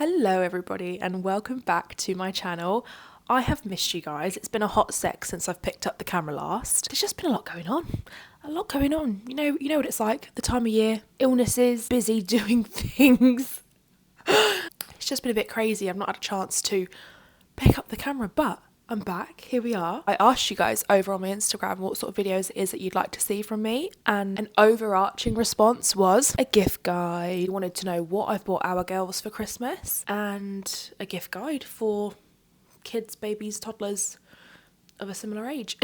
Hello everybody and welcome back to my channel. I have missed you guys. It's been a hot sec since I've picked up the camera last. There's just been a lot going on. You know what it's like, the time of year, illnesses, busy doing things. It's just been a bit crazy. I've not had a chance to pick up the camera, but I'm back. Here we are. I asked you guys over on my Instagram what sort of videos it is that you'd like to see from me, and an overarching response was a gift guide. You wanted to know what I've bought our girls for Christmas and a gift guide for kids, babies, toddlers of a similar age.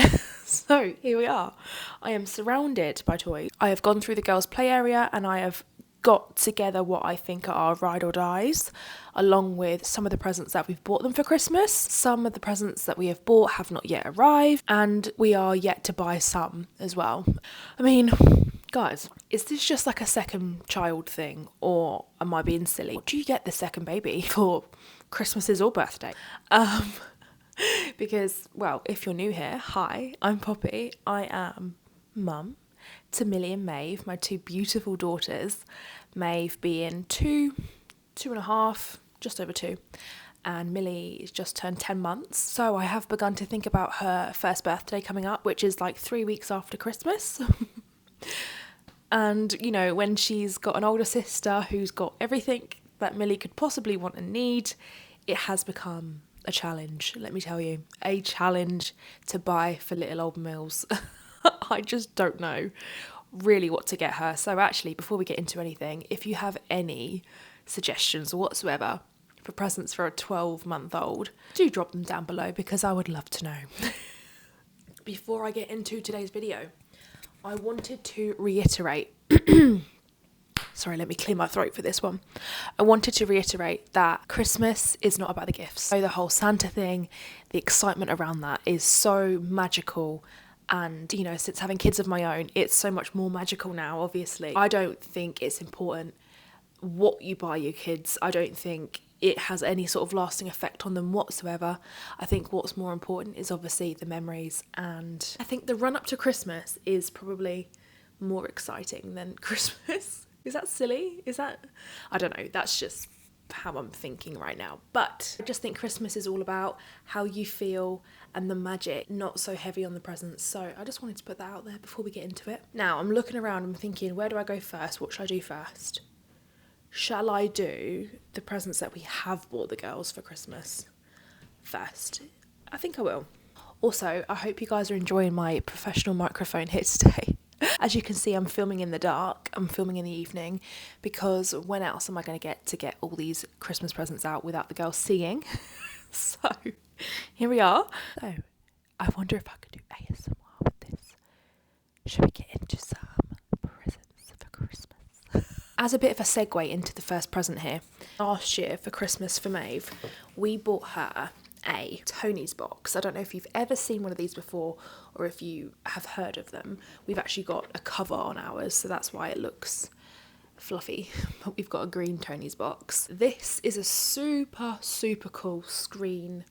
So here we are. I am surrounded by toys. I have gone through the girls' play area and I have got together what I think are our ride or dies, along with some of the presents that we've bought them for Christmas. Some of the presents that we have bought have not yet arrived, and we are yet to buy some as well. I mean, guys, is this just like a second child thing, or am I being silly? What do you get the second baby for Christmases or birthday? Because, well, if you're new here, hi, I'm Poppy. I am mum to Millie and Maeve, my two beautiful daughters. Maeve being 2.5, just over 2, and Millie has just turned 10 months. So I have begun to think about her first birthday coming up, which is like 3 weeks after Christmas. And, you know, when she's got an older sister who's got everything that Millie could possibly want and need, it has become a challenge, let me tell you. A challenge to buy for little old Mills. I just don't know really what to get her. So actually, before we get into anything, if you have any suggestions whatsoever for presents for a 12-month-old, do drop them down below because I would love to know. Before I get into today's video, I wanted to reiterate sorry, let me clear my throat for this one. I wanted to reiterate that Christmas is not about the gifts. So the whole Santa thing, the excitement around that is so magical. And, you know, since having kids of my own, it's so much more magical now, obviously. I don't think it's important what you buy your kids. I don't think it has any sort of lasting effect on them whatsoever. I think what's more important is obviously the memories. And I think the run up to Christmas is probably more exciting than Christmas. Is that silly? I don't know. That's just how I'm thinking right now. But I just think Christmas is all about how you feel and the magic, not so heavy on the presents. So I just wanted to put that out there before we get into it. Now I'm looking around and thinking, where do I go first? What should I do first? Shall I do the presents that we have bought the girls for Christmas first? I think I will. Also, I hope you guys are enjoying my professional microphone here today. As you can see, I'm filming in the dark, I'm filming in the evening, because when else am I going to get all these Christmas presents out without the girls seeing? So, here we are. So, I wonder if I could do ASMR with this. Should we get into some presents for Christmas? As a bit of a segue into the first present here, last year for Christmas for Maeve, we bought her a Tony's box. I don't know if you've ever seen one of these before or if you have heard of them. We've actually got a cover on ours, so that's why it looks fluffy, but we've got a green Tony's box. This is a super cool screen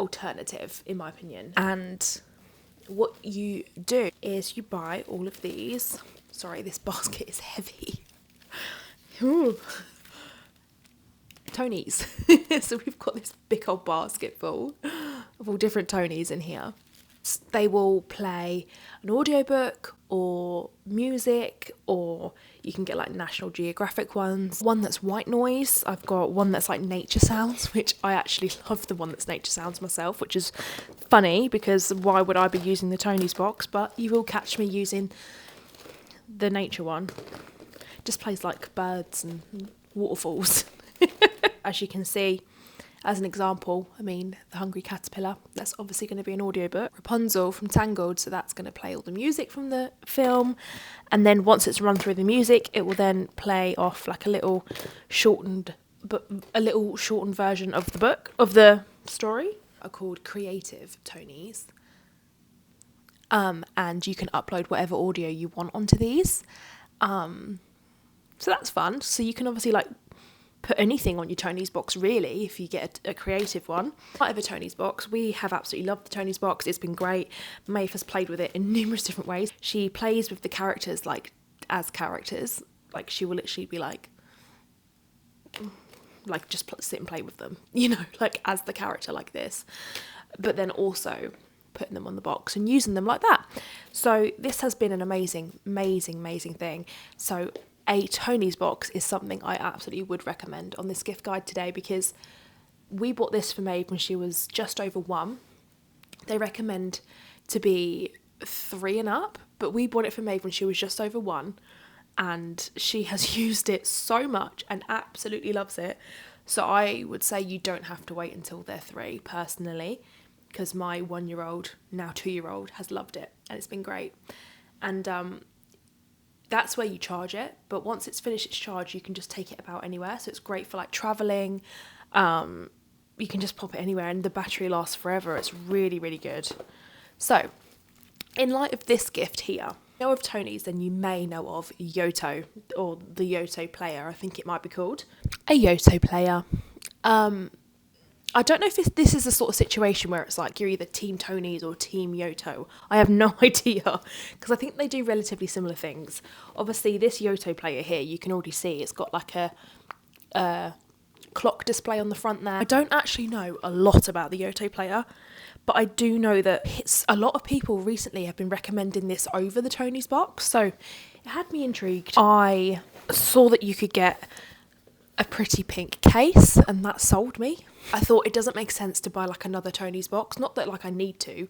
alternative in my opinion, and what you do is you buy all of these. Sorry, this basket is heavy. Ooh. Tonys. So we've got this big old basket full of all different Tonys in here. They will play an audiobook or music, or you can get like National Geographic ones. One that's white noise. I've got one that's like nature sounds, which I actually love the one that's nature sounds myself, which is funny because why would I be using the Tony's box? But you will catch me using the nature one. Just plays like birds and waterfalls. As you can see, as an example, I mean, The Hungry Caterpillar, that's obviously going to be an audiobook. Rapunzel from Tangled, so that's going to play all the music from the film. And then once it's run through the music, it will then play off like a little shortened version of the book, of the story. Are called Creative Tonys. And you can upload whatever audio you want onto these. So that's fun. So you can obviously like put anything on your Tony's box really if you get a creative one. Part of a Tony's box, we have absolutely loved the Tony's box. It's been great. Maeve has played with it in numerous different ways. She plays with the characters like as characters. Like she will literally be like like just sit and play with them, you know, like as the character like this, but then also putting them on the box and using them like that. So this has been an amazing thing. So a Tony's box is something I absolutely would recommend on this gift guide today, because we bought this for Maeve when she was just over 1. They recommend to be 3 and up, but we bought it for Maeve when she was just over 1, and she has used it so much and absolutely loves it. So I would say you don't have to wait until they're 3 personally, because my 1-year-old, now 2-year-old, has loved it and it's been great. And that's where you charge it, but once it's finished its charge, you can just take it about anywhere. So it's great for like traveling. You can just pop it anywhere and the battery lasts forever. It's really good. So in light of this gift here, know of Tony's, then you may know of Yoto, or the Yoto player, I think it might be called. A Yoto player. I don't know if this is the sort of situation where it's like you're either Team Tony's or Team Yoto. I have no idea, because I think they do relatively similar things. Obviously, this Yoto player here, you can already see it's got like a clock display on the front there. I don't actually know a lot about the Yoto player, but I do know that a lot of people recently have been recommending this over the Tony's box, so it had me intrigued. I saw that you could get a pretty pink case, and that sold me. I thought it doesn't make sense to buy like another Tony's box, not that like I need to,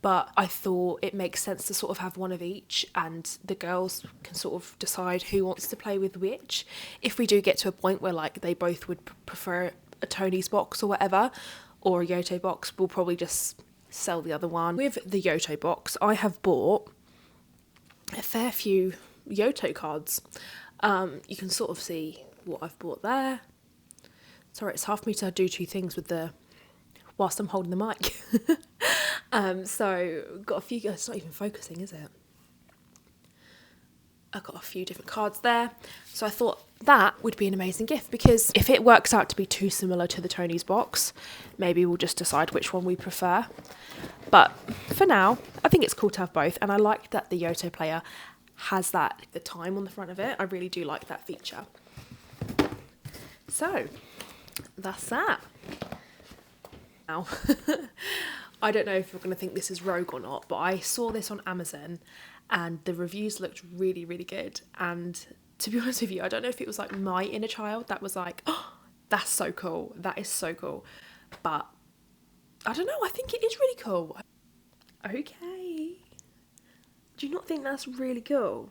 but I thought it makes sense to sort of have one of each, and the girls can sort of decide who wants to play with which. If we do get to a point where like they both would prefer a Tony's box or whatever, or a Yoto box, we'll probably just sell the other one. With the Yoto box, I have bought a fair few Yoto cards. You can sort of see what I've bought there. Sorry, it's hard for me to do 2 things whilst I'm holding the mic. So got a few, it's not even focusing, is it? I've got a few different cards there. So I thought that would be an amazing gift, because if it works out to be too similar to the Tony's box, maybe we'll just decide which one we prefer. But for now, I think it's cool to have both, and I like that the Yoto player has the time on the front of it. I really do like that feature. So that's that. Now, I don't know if you're going to think this is rogue or not, but I saw this on Amazon and the reviews looked really good. And to be honest with you, I don't know if it was like my inner child that was like, oh, that's so cool. That is so cool. But I don't know. I think it is really cool. Okay. Do you not think that's really cool?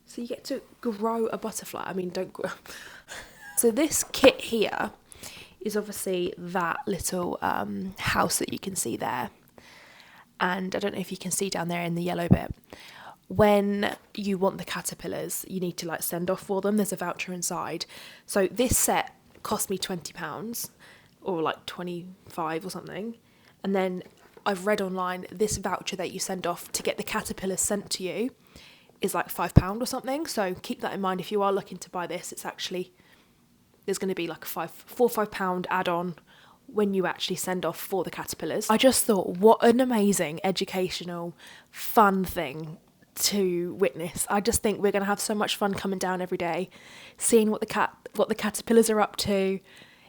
So you get to grow a butterfly. I mean, don't grow. So this kit here is obviously that little house that you can see there. And I don't know if you can see down there in the yellow bit. When you want the caterpillars, you need to like send off for them. There's a voucher inside. So this set cost me £20 or like 25 or something. And then I've read online, this voucher that you send off to get the caterpillars sent to you is like £5 or something. So keep that in mind if you are looking to buy this. It's actually, there's going to be like a £4 or £5 add-on when you actually send off for the caterpillars. I just thought, what an amazing educational fun thing to witness. I just think we're going to have so much fun coming down every day, seeing what the caterpillars are up to,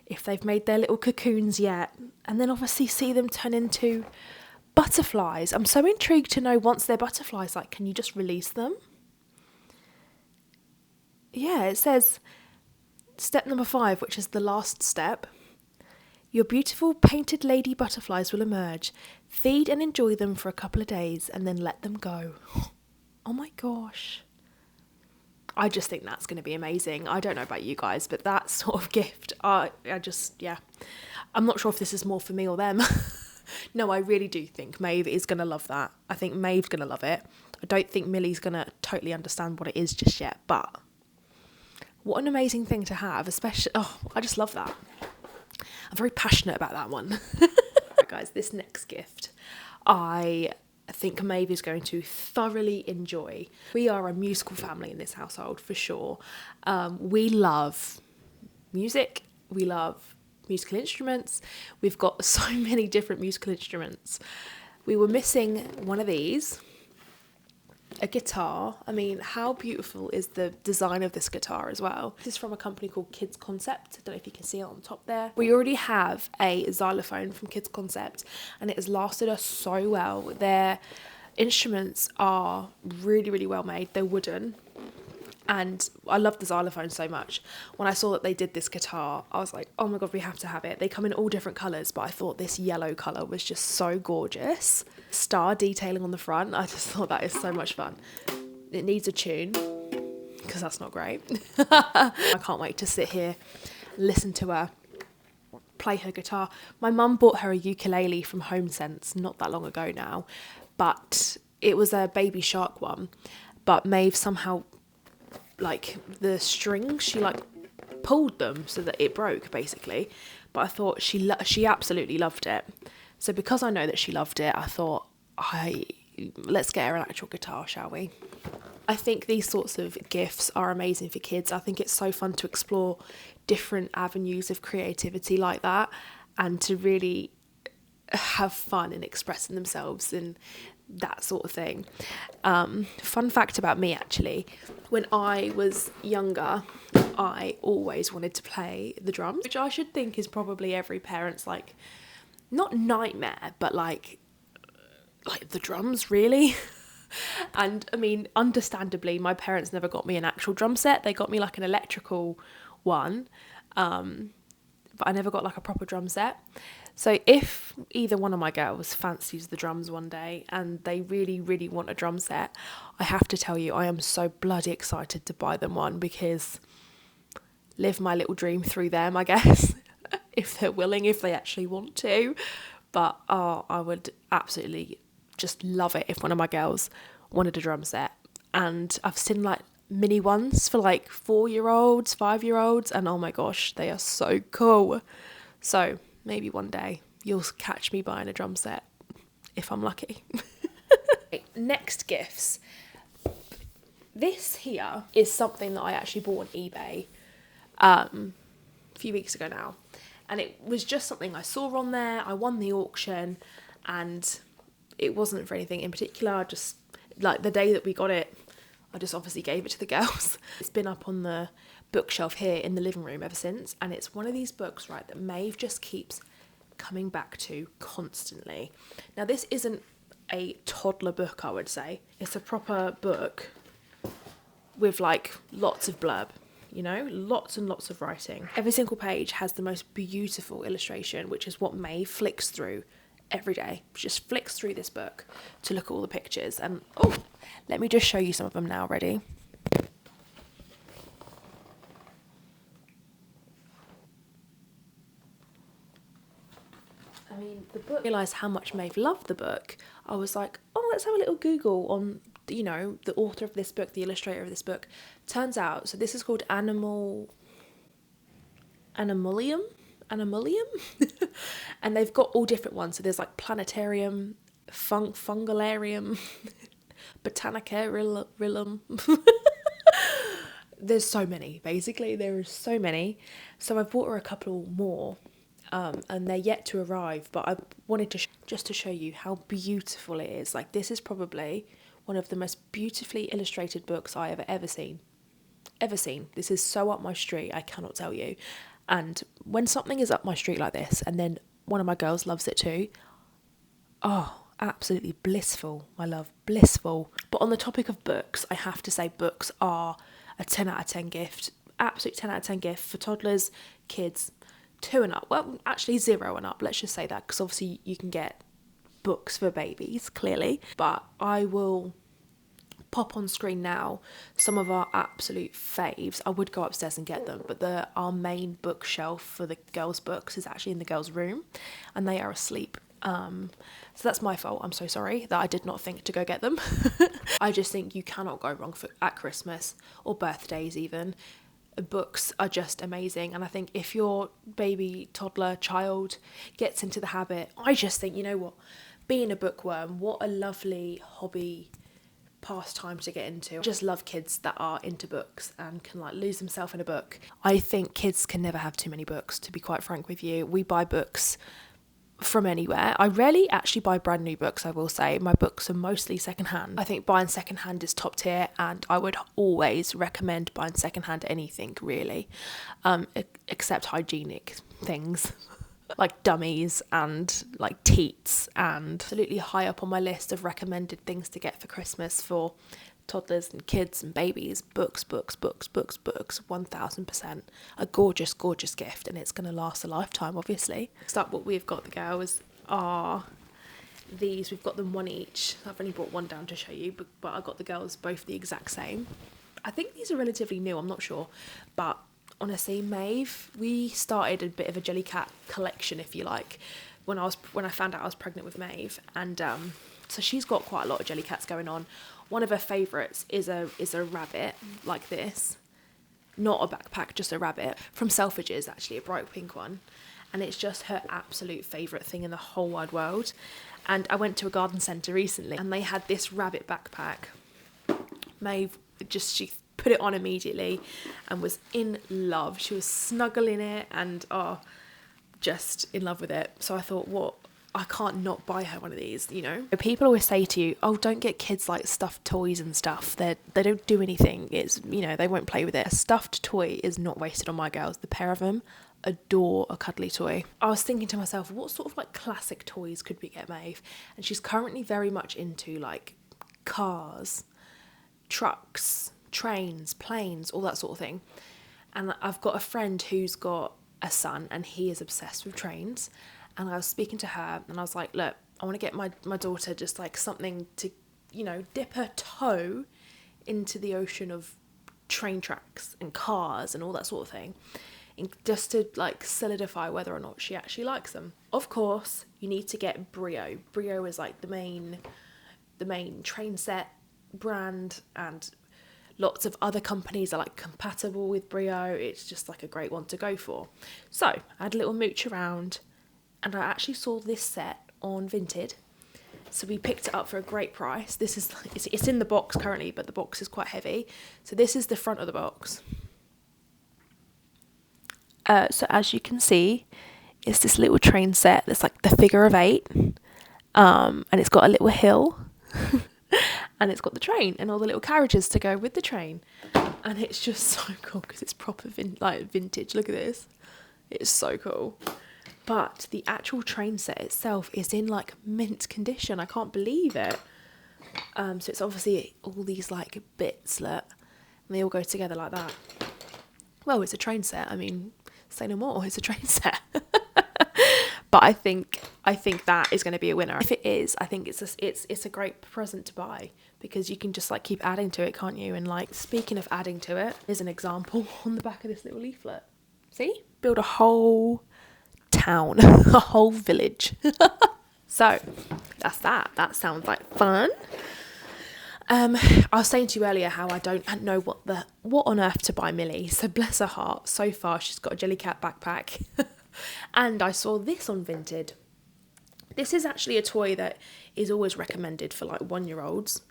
if they've made their little cocoons yet, and then obviously see them turn into butterflies. I'm so intrigued to know, once they're butterflies, like, can you just release them? Yeah, it says step number 5, which is the last step. Your beautiful painted lady butterflies will emerge. Feed and enjoy them for a couple of days and then let them go. Oh my gosh. I just think that's going to be amazing. I don't know about you guys, but that sort of gift, I just, yeah. I'm not sure if this is more for me or them. No, I really do think Maeve is going to love that. I think Maeve's going to love it. I don't think Millie's going to totally understand what it is just yet, but what an amazing thing to have, especially, oh, I just love that. I'm very passionate about that one. Right, guys, this next gift, I think Maeve is going to thoroughly enjoy. We are a musical family in this household, for sure. We love music. We love musical instruments. We've got so many different musical instruments. We were missing one of these. a guitar. I mean, how beautiful is the design of this guitar as well? This is from a company called Kids Concept. I don't know if you can see it on top there. We already have a xylophone from Kids Concept, and it has lasted us so well. Their instruments are really, really well made. They're wooden. And I love the xylophone so much. When I saw that they did this guitar, I was like, oh my God, we have to have it. They come in all different colours, but I thought this yellow colour was just so gorgeous. Star detailing on the front, I just thought that is so much fun. It needs a tune, because that's not great. I can't wait to sit here, listen to her play her guitar. My mum bought her a ukulele from Home Sense not that long ago now, but it was a Baby Shark one, but Maeve somehow, like, the strings, she like pulled them so that it broke basically. But I thought she absolutely loved it. So because I know that she loved it, I thought, let's get her an actual guitar, shall we? I think these sorts of gifts are amazing for kids. I think it's so fun to explore different avenues of creativity like that, and to really have fun in expressing themselves and that sort of thing. Fun fact about me, actually, when I was younger, I always wanted to play the drums, which I should think is probably every parent's, like, not nightmare, but like the drums, really. And I mean, understandably, my parents never got me an actual drum set. They got me like an electrical one, but I never got like a proper drum set. So if either one of my girls fancies the drums one day and they really, really want a drum set, I have to tell you, I am so bloody excited to buy them one, because live my little dream through them, I guess, if they're willing, if they actually want to. But I would absolutely just love it if one of my girls wanted a drum set. And I've seen like mini ones for like 4-year-olds, 5-year-olds, and oh my gosh, they are so cool. So maybe one day you'll catch me buying a drum set, if I'm lucky. Next gifts. This here is something that I actually bought on eBay a few weeks ago now. And it was just something I saw on there. I won the auction, and it wasn't for anything in particular. Just like the day that we got it, I just obviously gave it to the girls. It's been up on the bookshelf here in the living room ever since. And it's one of these books, right, that Maeve just keeps coming back to constantly. Now, this isn't a toddler book, I would say. It's a proper book with like lots of blurb. You know, lots and lots of writing. Every single page has the most beautiful illustration, which is what Maeve flicks through every day. She just flicks through this book to look at all the pictures. And oh, let me just show you some of them now. Ready? I mean, the book, I realised how much Maeve loved the book. I was like, oh, let's have a little Google on, you know, the author of this book, the illustrator of this book. Turns out, so this is called Animalium, and they've got all different ones. So there's like planetarium, fungularium, botanicarium. There's so many, basically. There are so many. So I bought her a couple more, and they're yet to arrive. But I wanted to just to show you how beautiful it is. Like, this is probably one of the most beautifully illustrated books I have ever seen. This is so up my street, I cannot tell you. And when something is up my street like this, and then one of my girls loves it too, oh, absolutely blissful, my love, blissful. But on the topic of books, I have to say books are a 10 out of 10 gift, absolute 10 out of 10 gift for toddlers, kids, 2 and up. Well, actually 0 and up, let's just say that, because obviously you can get books for babies, clearly. But I will pop on screen now some of our absolute faves. I would go upstairs and get them, but our main bookshelf for the girls' books is actually in the girls' room, and they are asleep. So that's my fault. I'm so sorry that I did not think to go get them. I just think you cannot go wrong at Christmas or birthdays even. Books are just amazing, and I think if your baby, toddler, child gets into the habit, I just think, you know what, being a bookworm, what a lovely hobby pastime to get into. I just love kids that are into books and can like lose themselves in a book. I think kids can never have too many books, to be quite frank with you. We buy books from anywhere. I rarely actually buy brand new books, I will say. My books are mostly secondhand. I think buying secondhand is top tier, and I would always recommend buying secondhand anything, really, except hygienic things. Like dummies and like teats, and absolutely high up on my list of recommended things to get for Christmas for toddlers and kids and babies. Books, 1000%. A gorgeous gift, and it's going to last a lifetime, obviously. Next up, what we've got the girls are these. We've got them one each. I've only brought one down to show you, but I got the girls both the exact same. I think these are relatively new, I'm not sure, but honestly, Maeve, we started a bit of a Jellycat collection, if you like, when I found out I was pregnant with Maeve, and so she's got quite a lot of Jellycats going on. One of her favourites is a rabbit like this, not a backpack, just a rabbit from Selfridges, actually, a bright pink one, and it's just her absolute favourite thing in the whole wide world. And I went to a garden centre recently, and they had this rabbit backpack. Maeve she put it on immediately and was in love. She was snuggling it and just in love with it. So I thought, I can't not buy her one of these, you know. People always say to you, don't get kids like stuffed toys and stuff. They don't do anything. It's, you know, they won't play with it. A stuffed toy is not wasted on my girls. The pair of them adore a cuddly toy. I was thinking to myself, what sort of like classic toys could we get Maeve? And she's currently very much into like cars, trucks, trains, planes, all that sort of thing. And I've got a friend who's got a son, and he is obsessed with trains. And I was speaking to her, and I was like, look, I want to get my daughter just like something to, you know, dip her toe into the ocean of train tracks and cars and all that sort of thing, and just to like solidify whether or not she actually likes them. Of course, you need to get Brio. Brio is like the main train set brand, and lots of other companies are like compatible with Brio. It's just like a great one to go for. So I had a little mooch around, and I actually saw this set on Vinted. So we picked it up for a great price. This is it's in the box currently, but the box is quite heavy. So this is the front of the box. So as you can see, it's this little train set that's like the figure of 8, and it's got a little hill. And it's got the train and all the little carriages to go with the train. And it's just so cool because it's proper vintage. Look at this. It's so cool. But the actual train set itself is in like mint condition. I can't believe it. So it's obviously all these like bits, look, and they all go together like that. Well, it's a train set. I mean, say no more. It's a train set. But I think that is going to be a winner. If it is, I think it's a great present to buy, because you can just like keep adding to it, can't you? And like, speaking of adding to it, here's an example on the back of this little leaflet. See? Build a whole town, a whole village. So that's that. That sounds like fun. I was saying to you earlier how I don't know what on earth to buy Millie. So bless her heart, so far she's got a Jellycat backpack. And I saw this on Vinted. This is actually a toy that is always recommended for like 1-year-olds.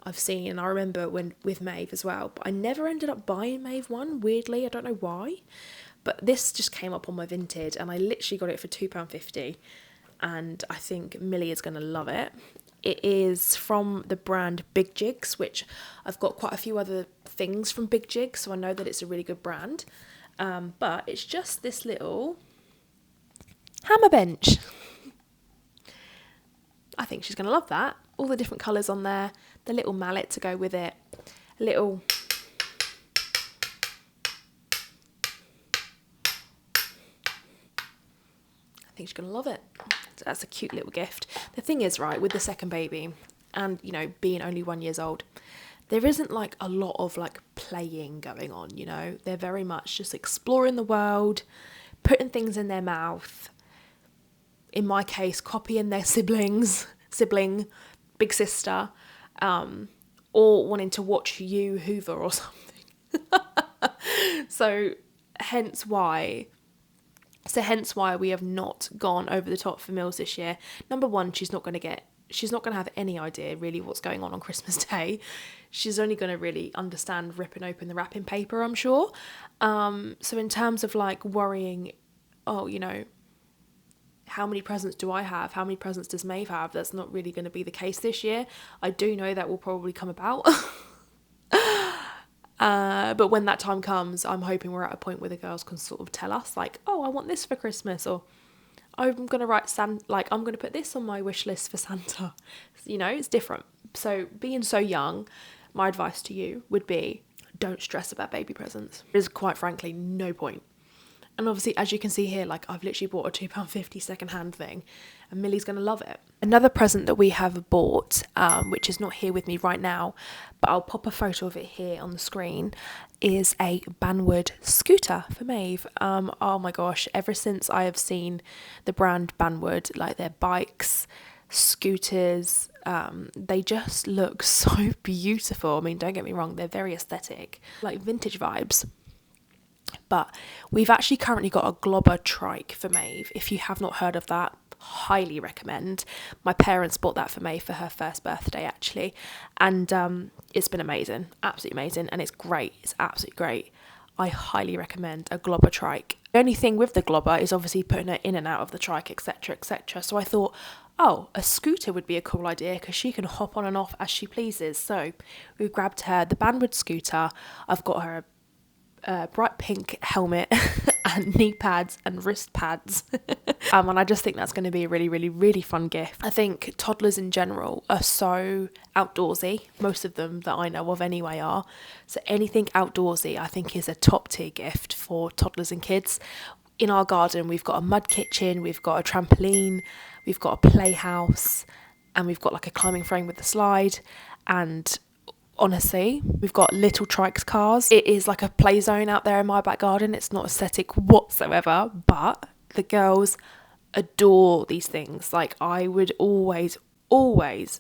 I've seen, and I remember with Maeve as well, but I never ended up buying Maeve one, weirdly. I don't know why, but this just came up on my Vinted, and I literally got it for £2.50, and I think Millie is going to love it. It is from the brand Big Jigs, which I've got quite a few other things from Big Jigs, so I know that it's a really good brand. But it's just this little hammer bench. I think she's going to love that. All the different colours on there, the little mallet to go with it, I think she's going to love it. So that's a cute little gift. The thing is, right, with the second baby, and, you know, being only 1 year old, there isn't like a lot of like playing going on, you know. They're very much just exploring the world, putting things in their mouth. In my case, copying their sibling, big sister, or wanting to watch you hoover or something. So hence why we have not gone over the top for meals this year. Number one, she's not going to have any idea really what's going on Christmas Day. She's only going to really understand ripping open the wrapping paper, I'm sure. So in terms of like worrying, you know, how many presents do I have? How many presents does Maeve have? That's not really going to be the case this year. I do know that will probably come about. But when that time comes, I'm hoping we're at a point where the girls can sort of tell us, like, oh, I want this for Christmas, or I'm going to I'm going to put this on my wish list for Santa. You know, it's different. So being so young, my advice to you would be, don't stress about baby presents. There's quite frankly no point. And obviously, as you can see here, like, I've literally bought a £2.50 second-hand thing, and Millie's going to love it. Another present that we have bought, which is not here with me right now, but I'll pop a photo of it here on the screen, is a Banwood scooter for Maeve. Oh my gosh, ever since I have seen the brand Banwood, like their bikes, scooters, they just look so beautiful. I mean, don't get me wrong, they're very aesthetic, like vintage vibes. But we've actually currently got a Globber trike for Maeve. If you have not heard of that, highly recommend. My parents bought that for Maeve for her first birthday, actually. And it's been amazing, absolutely amazing. And it's great, it's absolutely great. I highly recommend a Globber trike. The only thing with the Globber is obviously putting her in and out of the trike, etc, etc. So I thought, oh, a scooter would be a cool idea because she can hop on and off as she pleases. So we grabbed her the Banwood scooter. I've got her bright pink helmet and knee pads and wrist pads. And I just think that's going to be a really, really, really fun gift. I think toddlers in general are so outdoorsy. Most of them that I know of anyway are. So anything outdoorsy I think is a top tier gift for toddlers and kids. In our garden we've got a mud kitchen, we've got a trampoline, we've got a playhouse, and we've got like a climbing frame with a slide. And honestly, we've got little trikes cars. It is like a play zone out there in my back garden. It's not aesthetic whatsoever, but the girls adore these things. Like, I would always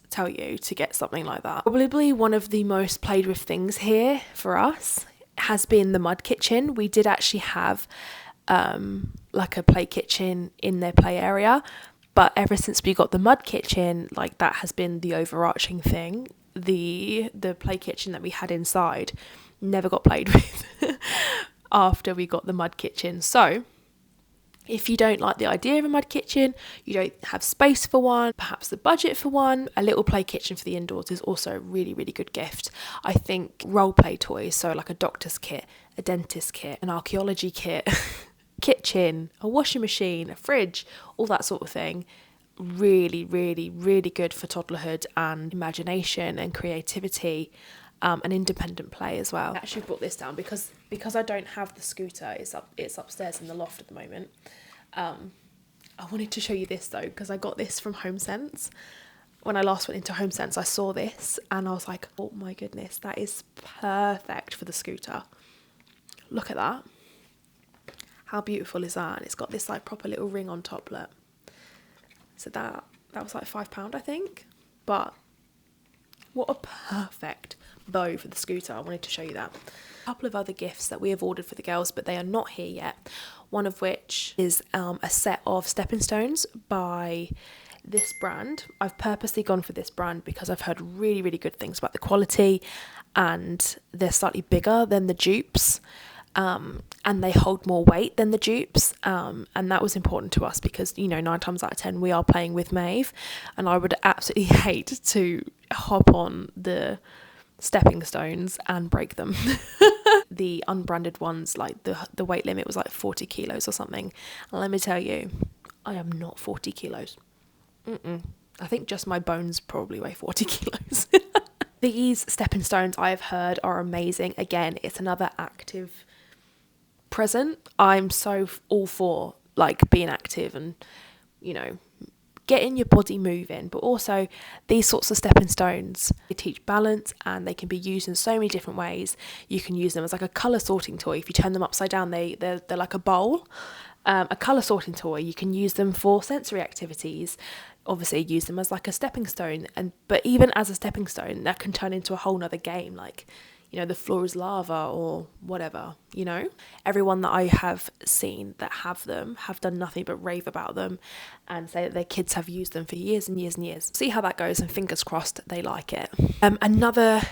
tell you to get something like that. Probably one of the most played with things here for us has been the mud kitchen. We did actually have like a play kitchen in their play area, but ever since we got the mud kitchen, like, that has been the overarching thing. The play kitchen that we had inside never got played with after we got the mud kitchen. So if you don't like the idea of a mud kitchen, you don't have space for one, perhaps the budget for one, a little play kitchen for the indoors is also a really, really good gift. I think role play toys, so like a doctor's kit, a dentist kit, an archaeology kit, kitchen, a washing machine, a fridge, all that sort of thing, really, really, really good for toddlerhood and imagination and creativity, and independent play as well. I actually brought this down because I don't have the scooter. It's upstairs in the loft at the moment. I wanted to show you this though, because I got this from HomeSense. When I last went into HomeSense, I saw this and I was like, oh my goodness, that is perfect for the scooter. Look at that. How beautiful is that? And it's got this like proper little ring on top, look. So that was like £5, I think. But what a perfect bow for the scooter. I wanted to show you that. A couple of other gifts that we have ordered for the girls, but they are not here yet. One of which is a set of stepping stones by this brand. I've purposely gone for this brand because I've heard really, really good things about the quality, and they're slightly bigger than the dupes. And they hold more weight than the dupes, and that was important to us because, you know, 9 times out of 10 we are playing with Maeve, and I would absolutely hate to hop on the stepping stones and break them. The unbranded ones, like the weight limit was like 40 kilos or something, and let me tell you, I am not 40 kilos. I think just my bones probably weigh 40 kilos. These stepping stones, I have heard, are amazing. Again, it's another active present. I'm so all for like being active and, you know, getting your body moving, but also these sorts of stepping stones, they teach balance and they can be used in so many different ways. You can use them as like a colour sorting toy. If you turn them upside down, they're like a bowl. A colour sorting toy. You can use them for sensory activities. Obviously use them as like a stepping stone, but even as a stepping stone that can turn into a whole nother game, like, you know, the floor is lava or whatever, you know. Everyone that I have seen that have them have done nothing but rave about them and say that their kids have used them for years and years and years. See how that goes, and fingers crossed they like it. Another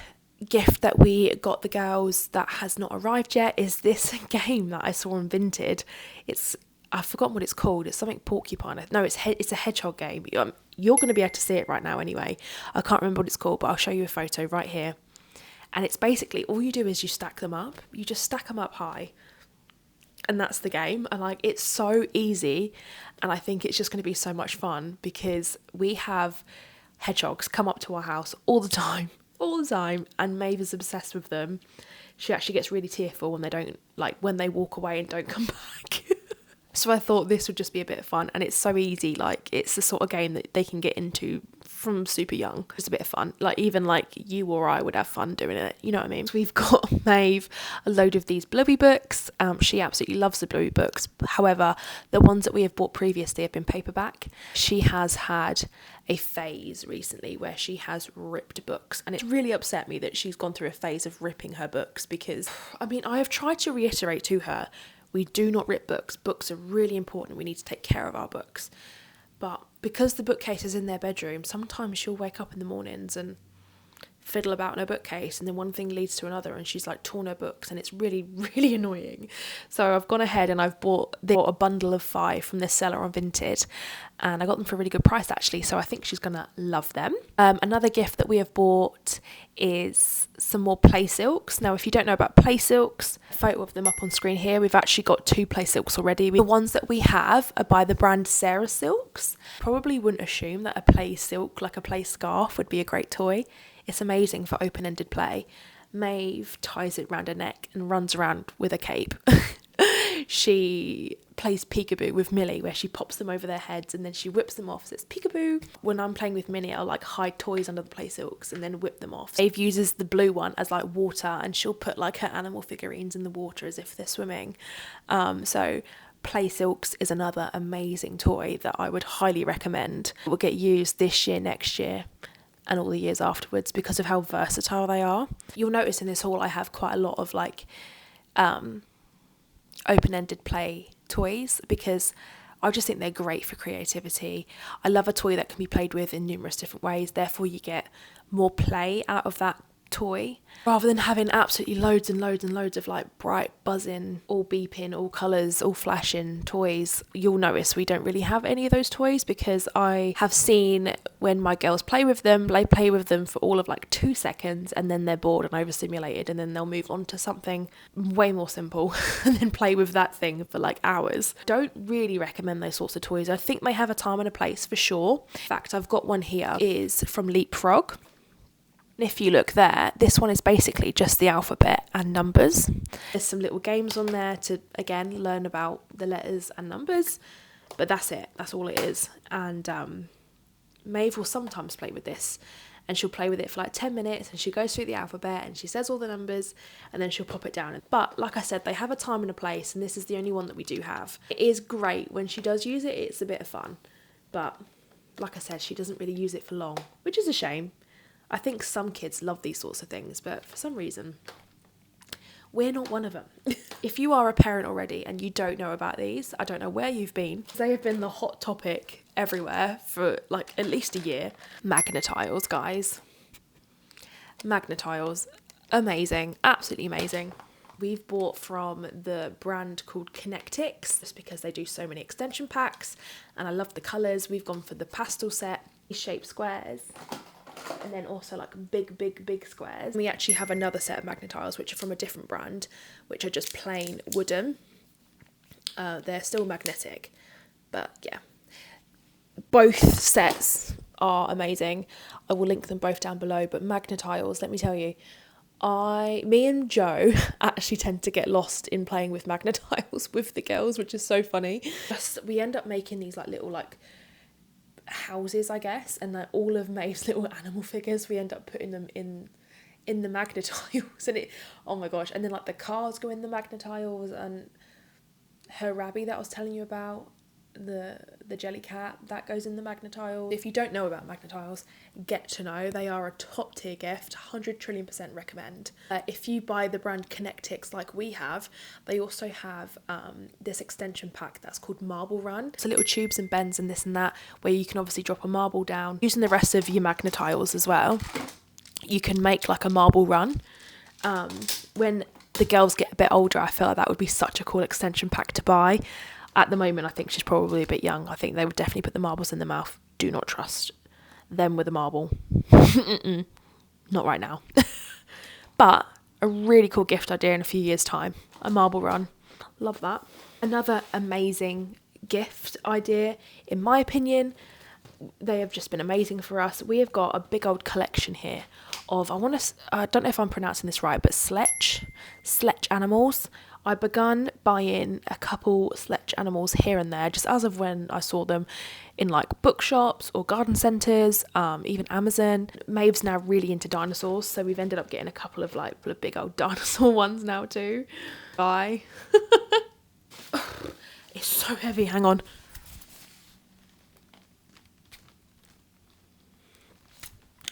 gift that we got the girls that has not arrived yet is this game that I saw on Vinted. It's I've forgotten what it's called. It's something porcupine. No, it's a hedgehog game. You're going to be able to see it right now anyway. I can't remember what it's called, but I'll show you a photo right here. And it's basically, all you do is you stack them up. You just stack them up high. And that's the game. And like, it's so easy. And I think it's just going to be so much fun because we have hedgehogs come up to our house all the time. And Maeve is obsessed with them. She actually gets really tearful when they walk away and don't come back. So I thought this would just be a bit of fun, and it's so easy. Like, it's the sort of game that they can get into from super young. It's a bit of fun. Like, even like you or I would have fun doing it. You know what I mean? So we've got Maeve a load of these Bluey books. She absolutely loves the Bluey books. However, the ones that we have bought previously have been paperback. She has had a phase recently where she has ripped books, and it's really upset me that she's gone through a phase of ripping her books because, I mean, I have tried to reiterate to her, we do not rip books. Books are really important. We need to take care of our books. But because the bookcase is in their bedroom, sometimes she'll wake up in the mornings and fiddle about in her bookcase, and then one thing leads to another, and she's like torn her books, and it's really, really annoying. So I've gone ahead and I've bought a bundle of 5 from this seller on Vinted, and I got them for a really good price actually, so I think she's gonna love them. Another gift that we have bought is some more play silks. Now, if you don't know about play silks, a photo of them up on screen here. We've actually got 2 play silks already. The ones that we have are by the brand Sarah Silks. Probably wouldn't assume that a play silk, like a play scarf, would be a great toy. It's amazing for open-ended play. Maeve ties it round her neck and runs around with a cape. She plays peekaboo with Millie, where she pops them over their heads and then she whips them off. So it's peekaboo. When I'm playing with Minnie, I'll like hide toys under the play silks and then whip them off. Maeve uses the blue one as like water, and she'll put like her animal figurines in the water as if they're swimming. So play silks is another amazing toy that I would highly recommend. It will get used this year, next year, and all the years afterwards because of how versatile they are. You'll notice in this haul I have quite a lot of like open-ended play toys because I just think they're great for creativity. I love a toy that can be played with in numerous different ways, therefore you get more play out of that toy rather than having absolutely loads and loads and loads of like bright buzzing, all beeping, all colours, all flashing toys. You'll notice we don't really have any of those toys because I have seen when my girls play with them, they play with them for all of like 2 seconds and then they're bored and overstimulated, and then they'll move on to something way more simple and then play with that thing for like hours. Don't really recommend those sorts of toys. I think they have a time and a place for sure. In fact, I've got one here, is from Leapfrog. If you look there, this one is basically just the alphabet and numbers. There's some little games on there to, again, learn about the letters and numbers, but that's it. That's all it is. And Maeve will sometimes play with this, and she'll play with it for like 10 minutes, and she goes through the alphabet, and she says all the numbers, and then she'll pop it down. But like I said, they have a time and a place, and this is the only one that we do have. It is great. When she does use it, it's a bit of fun. But like I said, she doesn't really use it for long, which is a shame. I think some kids love these sorts of things, but for some reason, we're not one of them. If you are a parent already and you don't know about these, I don't know where you've been. They have been the hot topic everywhere for like at least a year. Magnetiles, guys. Magnetiles. Amazing. Absolutely amazing. We've bought from the brand called Kinetics, just because they do so many extension packs, and I love the colours. We've gone for the pastel set, shaped squares, and then also like big squares. We actually have another set of magnetiles which are from a different brand, which are just plain wooden. They're still magnetic, but yeah, both sets are amazing. I will link them both down below. But magnetiles, let me tell you, me and Joe actually tend to get lost in playing with magnetiles with the girls, which is so funny. We end up making these like little like houses, I guess, and like all of Maeve's little animal figures, we end up putting them in the magnetiles, and oh my gosh, and then like the cars go in the magnetiles, and her Rabby that I was telling you about, the jelly cat, that goes in the magnetiles. If you don't know about magnetiles, get to know. They are a top tier gift, 100 trillion% recommend. If you buy the brand Kinetics like we have, they also have this extension pack that's called Marble Run. So little tubes and bends and this and that, where you can obviously drop a marble down using the rest of your magnetiles as well. You can make like a marble run. When the girls get a bit older, I feel like that would be such a cool extension pack to buy. At the moment, I think she's probably a bit young. I think they would definitely put the marbles in the mouth. Do not trust them with a marble. Not right now. But a really cool gift idea in a few years' time. A marble run. Love that. Another amazing gift idea, in my opinion. They have just been amazing for us. We have got a big old collection here of, I don't know if I'm pronouncing this right, but sledge animals. I begun buying a couple sledge animals here and there, just as of when I saw them in like bookshops or garden centres, even Amazon. Maeve's now really into dinosaurs, so we've ended up getting a couple of like big old dinosaur ones now too. Bye. It's so heavy, hang on.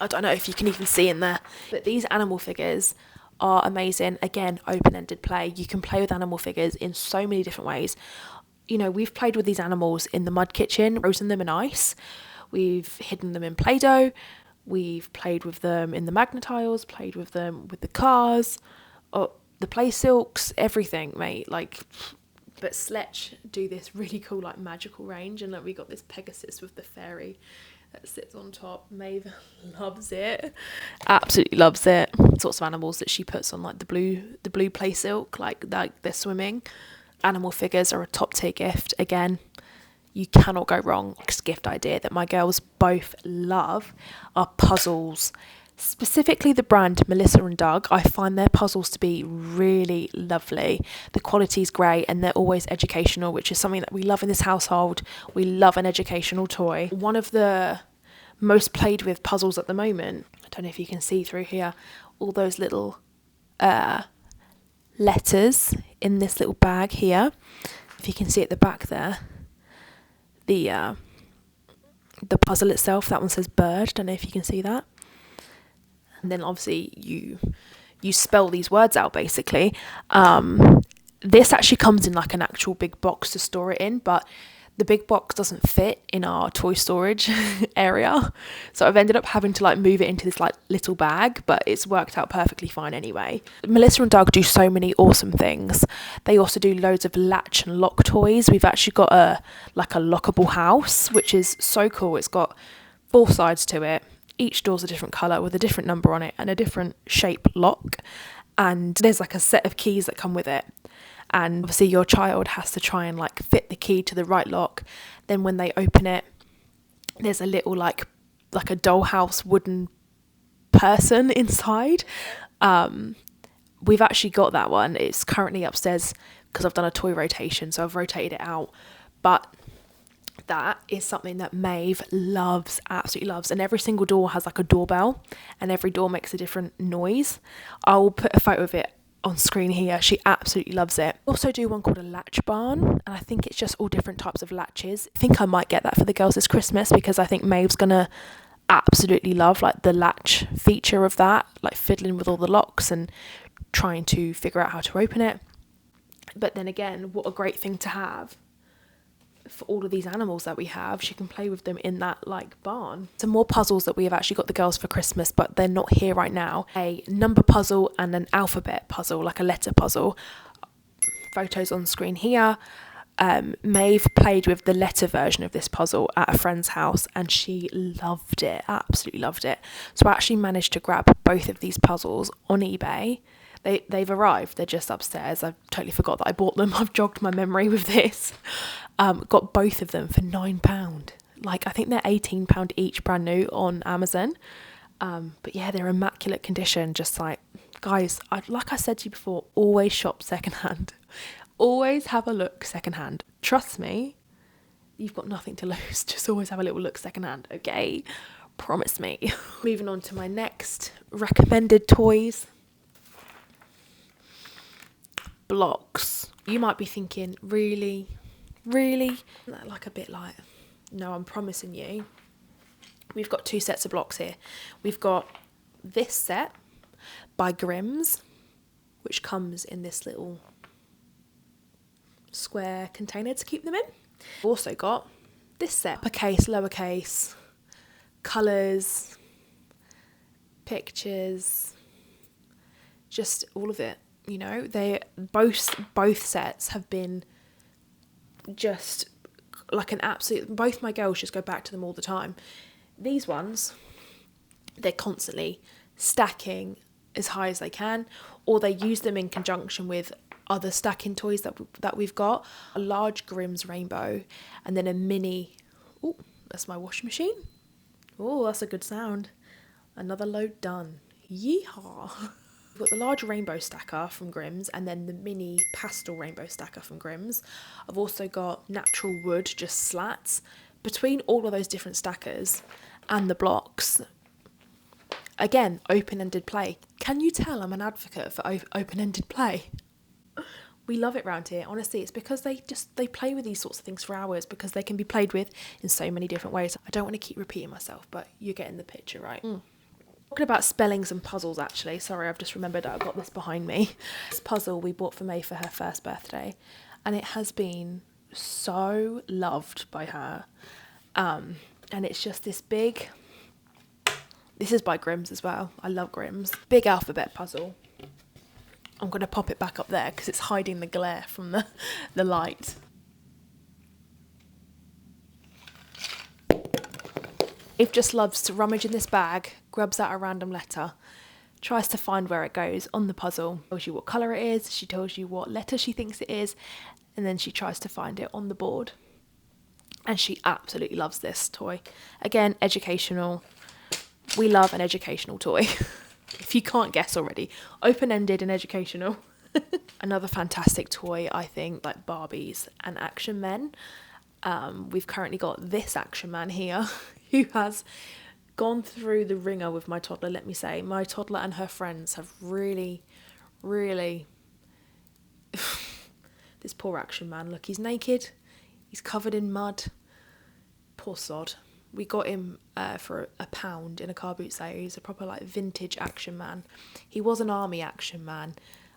I don't know if you can even see in there, but these animal figures are amazing. Again, open-ended play. You can play with animal figures in so many different ways. You know, we've played with these animals in the mud kitchen, frozen them in ice. We've hidden them in Play-Doh. We've played with them in the Magnetiles, played with them with the cars, or the Play Silks, everything, mate. Like, but Sledge do this really cool, like, magical range. And like, we got this Pegasus with the fairy that sits on top. Maeve loves it, absolutely loves it. Sorts of animals that she puts on like the blue play silk, like they're swimming. Animal figures are a top tier gift. Again, you cannot go wrong. Next gift idea that my girls both love are puzzles. Specifically the brand Melissa and Doug. I find their puzzles to be really lovely. The quality's great and they're always educational, which is something that we love in this household. We love an educational toy. One of the most played with puzzles at the moment, I don't know if you can see through here, all those little letters in this little bag here. If you can see at the back there, the puzzle itself, that one says bird. Don't know if you can see that. And then obviously you spell these words out basically. This actually comes in like an actual big box to store it in, but the big box doesn't fit in our toy storage area. So I've ended up having to like move it into this like little bag, but it's worked out perfectly fine anyway. Melissa and Doug do so many awesome things. They also do loads of latch and lock toys. We've actually got a lockable house, which is so cool. It's got 4 sides to it. Each door's a different colour with a different number on it and a different shape lock. And there's like a set of keys that come with it. And obviously your child has to try and like fit the key to the right lock. Then when they open it, there's a little like a dollhouse wooden person inside. We've actually got that one. It's currently upstairs because I've done a toy rotation, so I've rotated it out. But that is something that Maeve loves, absolutely loves. And every single door has like a doorbell and every door makes a different noise. I will put a photo of it on screen here. She absolutely loves it. Also do one called a latch barn, and I think it's just all different types of latches. I think I might get that for the girls this Christmas because I think Maeve's gonna absolutely love like the latch feature of that, like fiddling with all the locks and trying to figure out how to open it. But then again, what a great thing to have for all of these animals that we have. She can play with them in that like barn. Some more puzzles that we have actually got the girls for Christmas, but they're not here right now. A number puzzle and an alphabet puzzle, like a letter puzzle. Photos on screen here. Maeve played with the letter version of this puzzle at a friend's house and she loved it, absolutely loved it. So I actually managed to grab both of these puzzles on eBay. They've arrived, they're just upstairs. I totally forgot that I bought them. I've jogged my memory with this. Got both of them for £9. Like, I think they're £18 each, brand new on Amazon. But yeah, they're immaculate condition. Just like, guys, like I said to you before, always shop secondhand. Always have a look secondhand. Trust me, you've got nothing to lose. Just always have a little look secondhand, okay? Promise me. Moving on to my next recommended toys. Blocks. You might be thinking, really? Like a bit like, no, I'm promising you. We've got 2 sets of blocks here. We've got this set by Grimm's, which comes in this little square container to keep them in. We've also got this set, uppercase, lowercase, colours, pictures, just all of it. You know, they both sets have been just like an absolute, both my girls just go back to them all the time. These ones, they're constantly stacking as high as they can, or they use them in conjunction with other stacking toys that we've got. A large Grimm's rainbow, and then a mini, oh, that's my washing machine. Oh, that's a good sound. Another load done. Yeehaw. We've got the large rainbow stacker from Grimm's, and then the mini pastel rainbow stacker from Grimm's. I've also got natural wood, just slats. Between all of those different stackers and the blocks, again, open-ended play. Can you tell I'm an advocate for open-ended play? We love it round here. Honestly, it's because they play with these sorts of things for hours, because they can be played with in so many different ways. I don't want to keep repeating myself, but you're getting the picture, right? Talking about spellings and puzzles, actually. Sorry, I've just remembered that I've got this behind me. This puzzle we bought for May for her first birthday, and it has been so loved by her. And it's just this big... This is by Grimm's as well. I love Grimm's. Big alphabet puzzle. I'm going to pop it back up there because it's hiding the glare from the light. Eve just loves to rummage in this bag, grabs out a random letter, tries to find where it goes on the puzzle, tells you what colour it is, she tells you what letter she thinks it is, and then she tries to find it on the board. And she absolutely loves this toy. Again, educational. We love an educational toy. If you can't guess already, open-ended and educational. Another fantastic toy, I think, like Barbies and Action Men. We've currently got this Action Man here, who has gone through the ringer with my toddler, let me say. My toddler and her friends have really, really... This poor Action Man, look, he's naked, he's covered in mud. Poor sod. We got him for £1 in a car boot sale. He's a proper like vintage Action Man. He was an army Action Man.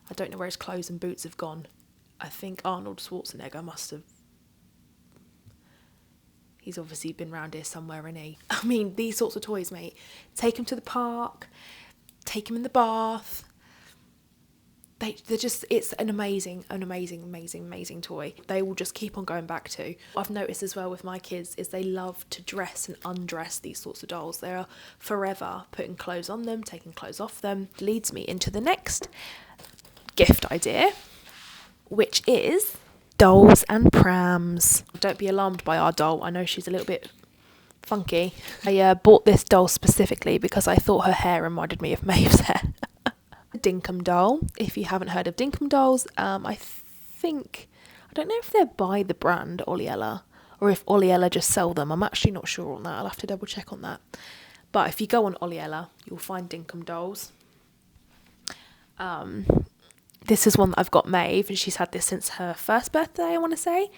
I don't know where his clothes and boots have gone. I think Arnold Schwarzenegger must have. He's obviously been round here somewhere, isn't he? I mean, these sorts of toys, mate. Take him to the park. Take him in the bath. They're just, it's an amazing toy. They will just keep on going back to. What I've noticed as well with my kids is they love to dress and undress these sorts of dolls. They are forever putting clothes on them, taking clothes off them. Leads me into the next gift idea, which is dolls and prams. Don't be alarmed by our doll. I know she's a little bit funky. I bought this doll specifically because I thought her hair reminded me of Maeve's hair. Dinkum doll. If you haven't heard of Dinkum dolls, I don't know if they're by the brand Olliella or if Olliella just sell them. I'm actually not sure on that. I'll have to double check on that. But if you go on Olliella, you'll find Dinkum dolls. This is one that I've got Maeve, and she's had this since her first birthday, I want to say.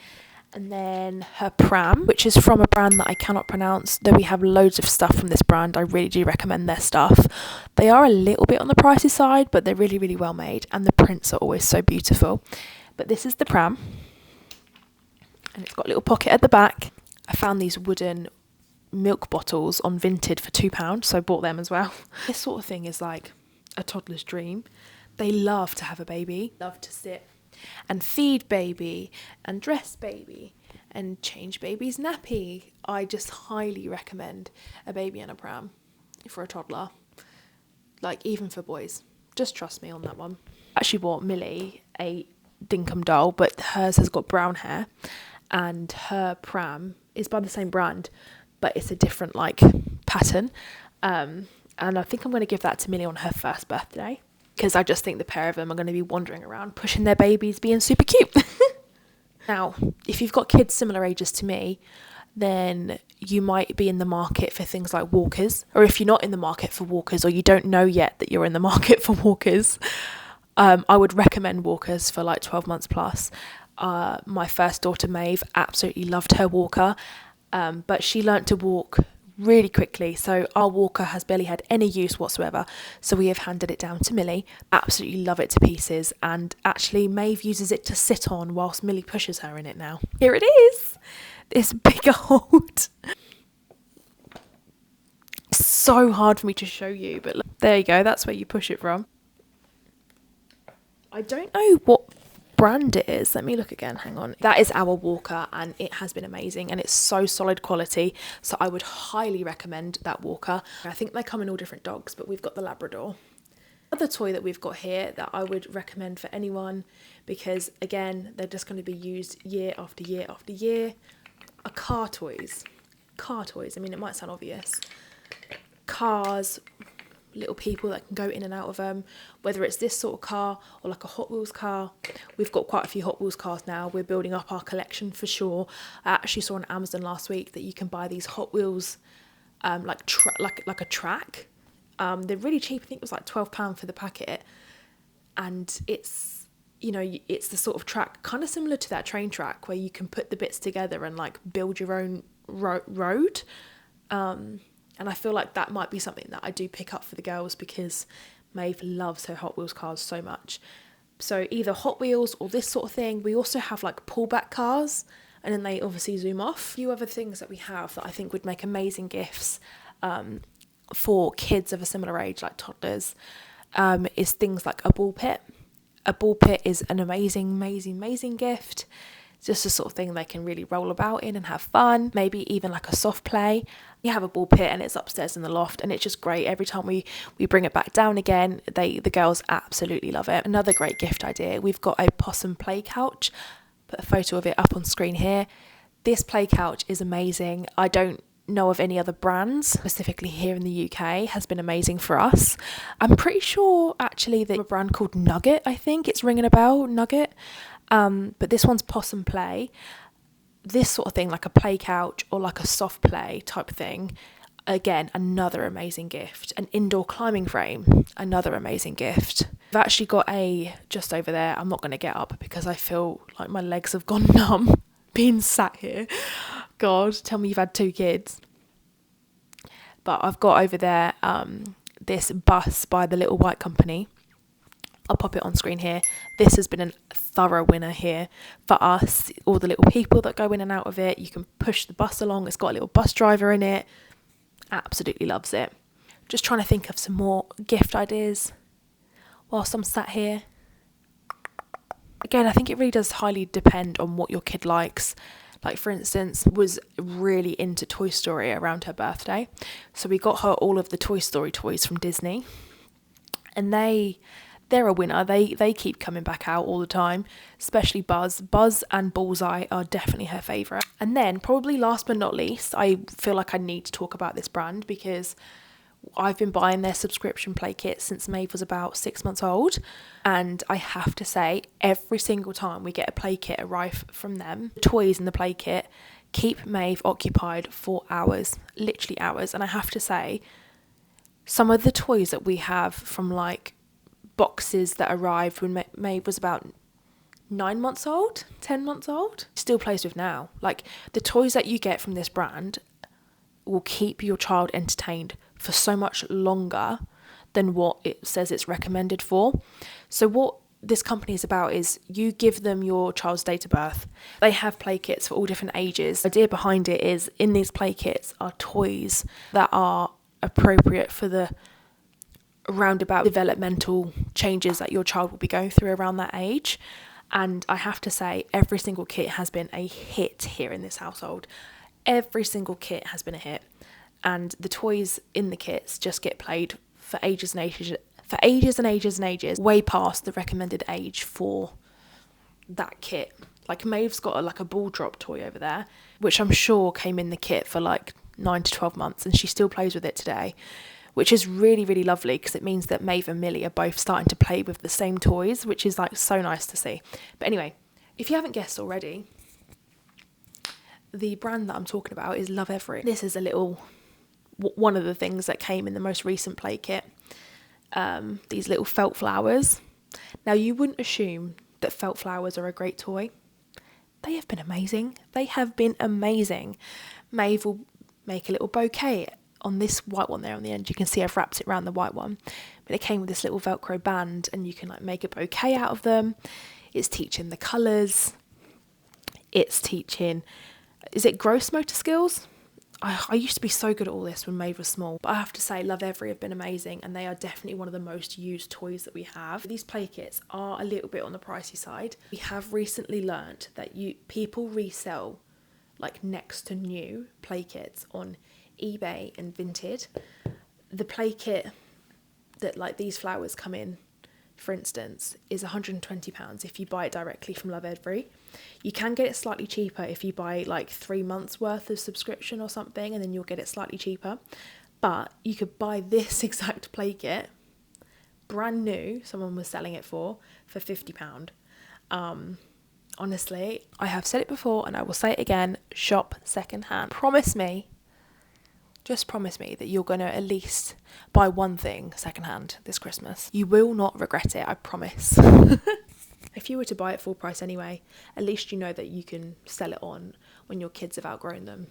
And then her pram, which is from a brand that I cannot pronounce, though we have loads of stuff from this brand. I really do recommend their stuff. They are a little bit on the pricey side, but they're really, really well made, and the prints are always so beautiful. But this is the pram, and it's got a little pocket at the back. I found these wooden milk bottles on Vinted for £2, so I bought them as well. This sort of thing is like a toddler's dream. They love to have a baby, love to sit and feed baby and dress baby and change baby's nappy. I just highly recommend a baby and a pram for a toddler, like even for boys. Just trust me on that one. I actually bought Millie a Dinkum doll, but hers has got brown hair, and her pram is by the same brand, but it's a different like pattern. And I think I'm going to give that to Millie on her first birthday, because I just think the pair of them are going to be wandering around, pushing their babies, being super cute. Now, if you've got kids similar ages to me, then you might be in the market for things like walkers. Or if you're not in the market for walkers, or you don't know yet that you're in the market for walkers, I would recommend walkers for like 12 months plus. My first daughter, Maeve, absolutely loved her walker, but she learnt to walk really quickly, so our walker has barely had any use whatsoever, so we have handed it down to Millie. Absolutely love it to pieces, and actually Maeve uses it to sit on whilst Millie pushes her in it now. Here it is, this big old... It's so hard for me to show you, but look, there you go, that's where you push it from. I don't know what brand it is. Let me look again, hang on. That is our walker, and it has been amazing, and it's so solid quality, so I would highly recommend that walker. I think they come in all different dogs, but we've got the Labrador. Another toy that we've got here that I would recommend for anyone, because again, they're just going to be used year after year after year, are car toys. I mean, it might sound obvious. Cars, little people that can go in and out of them, whether it's this sort of car or like a Hot Wheels car. We've got quite a few Hot Wheels cars now. We're building up our collection for sure. I actually saw on Amazon last week that you can buy these Hot Wheels like a track. They're really cheap. I think it was like £12 for the packet, and it's, you know, it's the sort of track kind of similar to that train track where you can put the bits together and like build your own road. And I feel like that might be something that I do pick up for the girls, because Maeve loves her Hot Wheels cars so much. So either Hot Wheels or this sort of thing. We also have like pullback cars, and then they obviously zoom off. A few other things that we have that I think would make amazing gifts for kids of a similar age, like toddlers, is things like a ball pit. A ball pit is an amazing gift. It's just the sort of thing they can really roll about in and have fun. Maybe even like a soft play. You have a ball pit and it's upstairs in the loft, and it's just great. Every time we bring it back down again, the girls absolutely love it. Another great gift idea, we've got a possum play couch. Put a photo of it up on screen here. This play couch is amazing. I don't know of any other brands, specifically here in the UK, has been amazing for us. I'm pretty sure actually that a brand called Nugget, I think it's ringing a bell, Nugget. But this one's Possum Play. This sort of thing, like a play couch or like a soft play type thing, again, another amazing gift. An indoor climbing frame, another amazing gift. I've actually got just over there, I'm not going to get up because I feel like my legs have gone numb being sat here. God, tell me you've had 2 kids. But I've got over there this bus by the Little White Company. I'll pop it on screen here. This has been a thorough winner here for us. All the little people that go in and out of it. You can push the bus along. It's got a little bus driver in it. Absolutely loves it. Just trying to think of some more gift ideas whilst I'm sat here. Again, I think it really does highly depend on what your kid likes. Like, for instance, was really into Toy Story around her birthday. So we got her all of the Toy Story toys from Disney. And they're a winner. They keep coming back out all the time, especially Buzz. Buzz and Bullseye are definitely her favourite. And then, probably last but not least, I feel like I need to talk about this brand because I've been buying their subscription play kits since Maeve was about 6 months old. And I have to say, every single time we get a play kit arrive from them, the toys in the play kit keep Maeve occupied for hours, literally hours. And I have to say, some of the toys that we have from like boxes that arrived when Maeve was about 9 months old, 10 months old, still plays with now. Like, the toys that you get from this brand will keep your child entertained for so much longer than what it says it's recommended for. So what this company is about is you give them your child's date of birth. They have play kits for all different ages. The idea behind it is in these play kits are toys that are appropriate for the roundabout developmental changes that your child will be going through around that age. And I have to say, every single kit has been a hit here in this household. Every single kit has been a hit. And the toys in the kits just get played for ages and ages, way past the recommended age for that kit. Like, Maeve's got a ball drop toy over there, which I'm sure came in the kit for like 9 to 12 months, and she still plays with it today, which is really, really lovely because it means that Maeve and Millie are both starting to play with the same toys, which is like so nice to see. But anyway, if you haven't guessed already, the brand that I'm talking about is Love Everett. This is one of the things that came in the most recent play kit. These little felt flowers. Now, you wouldn't assume that felt flowers are a great toy. They have been amazing. Maeve will make a little bouquet on this white one there on the end. You can see I've wrapped it around the white one, but it came with this little Velcro band, and you can like make a bouquet out of them. It's teaching the colours. It's teaching, is it gross motor skills? I used to be so good at all this when Maeve was small, but I have to say Love Every have been amazing, and they are definitely one of the most used toys that we have. These play kits are a little bit on the pricey side. We have recently learnt that people resell like next to new play kits on eBay and Vinted. The play kit that like these flowers come in, for instance, is £120 if you buy it directly from Love Every. You can get it slightly cheaper if you buy like 3 months worth of subscription or something, and then you'll get it slightly cheaper. But you could buy this exact play kit brand new, someone was selling it for £50. Honestly, I have said it before and I will say it again, shop secondhand. Just promise me that you're going to at least buy one thing secondhand this Christmas. You will not regret it, I promise. If you were to buy it full price anyway, at least you know that you can sell it on when your kids have outgrown them.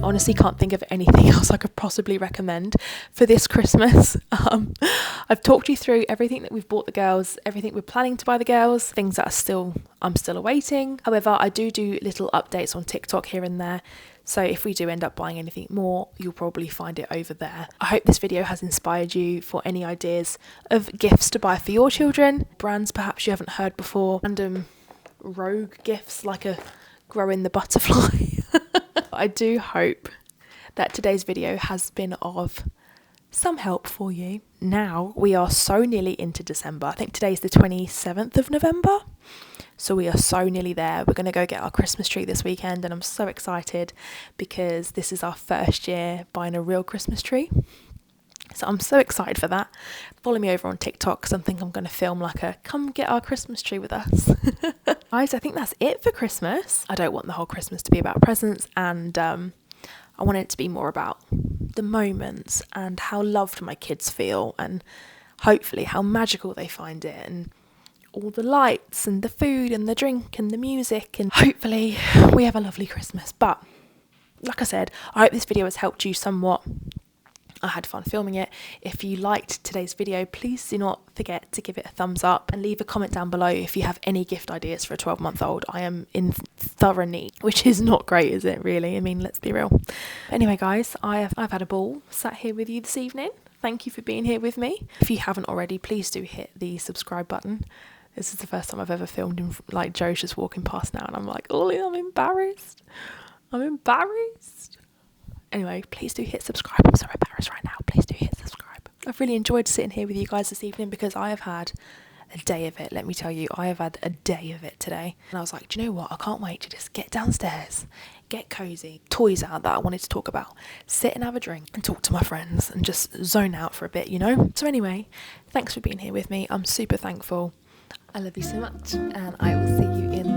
Honestly can't think of anything else I could possibly recommend for this Christmas. I've talked you through everything that we've bought the girls, everything we're planning to buy the girls, things that I'm still awaiting. However, I do little updates on TikTok here and there, so if we do end up buying anything more, you'll probably find it over there. I hope this video has inspired you for any ideas of gifts to buy for your children, brands perhaps you haven't heard before, random rogue gifts like a growing the butterfly. I do hope that today's video has been of some help for you. Now we are so nearly into December. I think today's the 27th of November. So we are so nearly there. We're going to go get our Christmas tree this weekend, and I'm so excited because this is our first year buying a real Christmas tree. So I'm so excited for that. Follow me over on TikTok because I think I'm going to film like a come get our Christmas tree with us. Guys, I think that's it for Christmas. I don't want the whole Christmas to be about presents, and I want it to be more about the moments and how loved my kids feel, and hopefully how magical they find it, and all the lights and the food and the drink and the music, and hopefully we have a lovely Christmas. But like I said, I hope this video has helped you somewhat. I had fun filming it. If you liked today's video, please do not forget to give it a thumbs up and leave a comment down below if you have any gift ideas for a 12-month-old. I am in thorough need, which is not great, is it really? I mean, let's be real. Anyway, guys, I've had a ball sat here with you this evening. Thank you for being here with me. If you haven't already, please do hit the subscribe button. This is the first time I've ever filmed in, like, Joe's just walking past now and I'm like, oh, I'm embarrassed. Anyway, please do hit subscribe. I'm so embarrassed right now. Please do hit subscribe. I've really enjoyed sitting here with you guys this evening because I have had a day of it. Let me tell you, I have had a day of it today. And I was like, do you know what? I can't wait to just get downstairs, get cozy, toys out that I wanted to talk about, sit and have a drink and talk to my friends and just zone out for a bit, you know? So anyway, thanks for being here with me. I'm super thankful. I love you so much, and I will see you in